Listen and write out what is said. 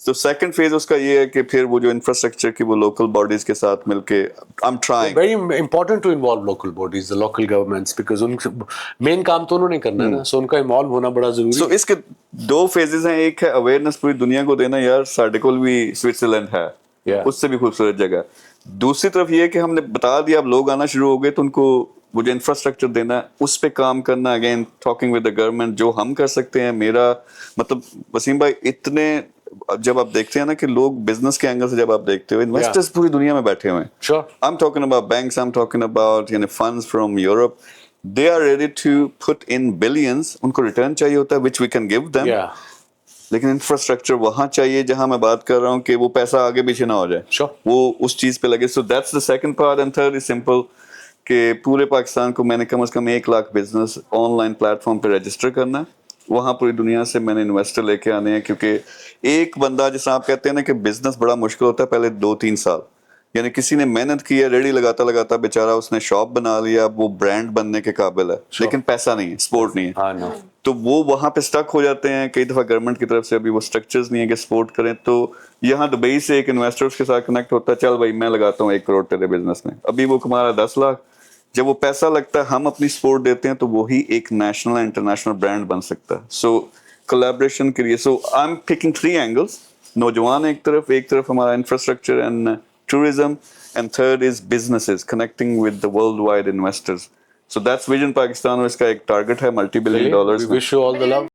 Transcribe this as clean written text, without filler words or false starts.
تو second phase اس کا یہ ہے کہ پھر وہ جو انفراسٹرکچر کی وہ لوکل باڈیز کے ساتھ مل کے I'm trying. Very important to involve local bodies, the local governments, because ان مین کام تو انہوں نے کرنا ہے نا, سو ان کا انوالو ہونا بڑا ضروری سو اس کے دو فیزز ہیں. ایک ہے اویئرنیس پوری دنیا کو دینا, یار ساڈے کول بھی سوئٹزرلینڈ ہے, اس سے بھی خوبصورت جگہ. دوسری طرف یہ کہ ہم نے بتا دیا, اب لوگ آنا شروع ہو گئے تو ان کو وہ جو انفراسٹرکچر دینا ہے اس پہ کام کرنا. Again talking with the government, جو ہم کر سکتے ہیں. میرا مطلب وسیم بھائی, اتنے جب آپ دیکھتے ہیں نا کہ لوگ بزنس کے اینگل سے جب آپ دیکھتے ہو, انویسٹرز پوری دنیا میں بیٹھے ہوئے ہیں. Sure. I'm talking about banks, I'm talking about funds from Europe. They are ready to put in billions. ان کو ریٹرن چاہیے ہوتا ہے which we can give them. لیکن انفراسٹرکچر وہاں چاہیے جہاں میں بات کر رہا ہوں کہ وہ پیسہ آگے پیچھے نہ ہو جائے, وہ اس چیز پہ لگے. So that's the second part. And third is simple کہ پورے پاکستان کو میں نے کم از کم 1 lakh business on line plate form پہ رجسٹر کرنا ہے. وہاں پوری دنیا سے میں نے انویسٹر لے کے آنے ہیں, کیونکہ ایک بندہ, جس آپ کہتے ہیں نا کہ بزنس بڑا مشکل ہوتا ہے پہلے 2-3 سال, یعنی کسی نے محنت کی ہے, ریڑھی لگاتا لگاتا بیچارہ اس نے شاپ بنا لیا, وہ برانڈ بننے کے قابل ہے, لیکن پیسہ نہیں ہے, سپورٹ نہیں ہے, تو وہ وہاں پہ اسٹک ہو جاتے ہیں. کئی دفعہ گورنمنٹ کی طرف سے ابھی وہ اسٹرکچرز نہیں ہے کہ سپورٹ کریں. تو یہاں دبئی سے ایک انویسٹر اس کے ساتھ کنیکٹ ہوتا ہے, چل بھائی میں لگاتا ہوں 1 کروڑ تیرے بزنس میں. ابھی وہ کما رہا ہے 10 لاکھ. جب وہ پیسہ لگتا ہے, ہم اپنی سپورٹ دیتے ہیں, تو وہی ایک نیشنل انٹرنیشنل برانڈ بن سکتا ہے. سو کولیبریشن کے لیے, so I'm picking 3 angles. نوجوان ایک طرف ہمارا infrastructure and tourism, and third is businesses connecting with the worldwide investors. So that's Vision Pakistan, اور اس کا ایک ٹارگٹ ہے $multi-billion. We wish you all the love.